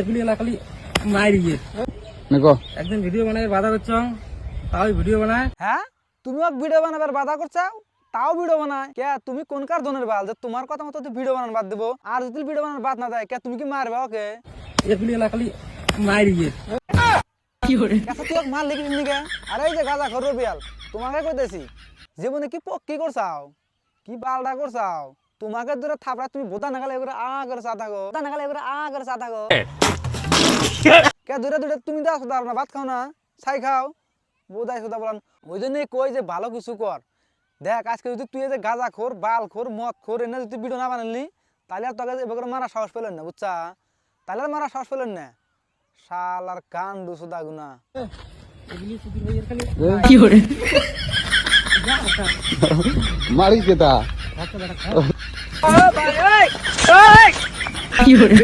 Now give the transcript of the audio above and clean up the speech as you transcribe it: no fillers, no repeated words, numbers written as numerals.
এগুলি এলাকালি মাইর গিয়ে দেখো একদিন ভিডিও বানাই বাধা করছ তাও ভিডিও বানায়। হ্যাঁ তুমি ভিডিও বানাবার বাধা করছাও, তাও ভিডিও বানায় কে? তুমি কোন কার ধনের বাল যে তোমার কথা মতো ভিডিও বানানো বাদ দেবো? আর যদি ভিডিও বানানোর বাদ না দেয় কে, তুমি কি মারবা ওকে? এগুলি এলাকালি মাইর গিয়ে তুই মার লিখি নিকে? আরে এই যে গাঁজা খর রবিয়াল, তোমাকে কইতেছি জীবনে কি কি করছাও, কি বালটা করছাও? তোমাকে দূরে থাপড়া তুমি বোতা নাগালে এবারে করে চা থাকো, বোতা নাগালে এবারে করে চা থাকো কে? দূরে দূরে তুমি দাও দাও না, ভাত খাও না, ছাই খাও, বোধাই সোদা বলান। ওই জন্যই কই যে ভালো কিছু কর। দেখ আজকে যদি তুই যে গাঁজা খোর, বাল খোর, মদ খোর এনে যদি ভিডিও না বানালি তাহলে আর তোকে এবার মারা সাহস পেলেন না, বুঝছা? তাহলে আর মারা সাহস পেলেন না, শালার কান্ডু সুদা গুনা। এগুলি শুধু ভাইয়ের খালি কি করে মারিস কে তা ভাতটা বেটা খা। কি করে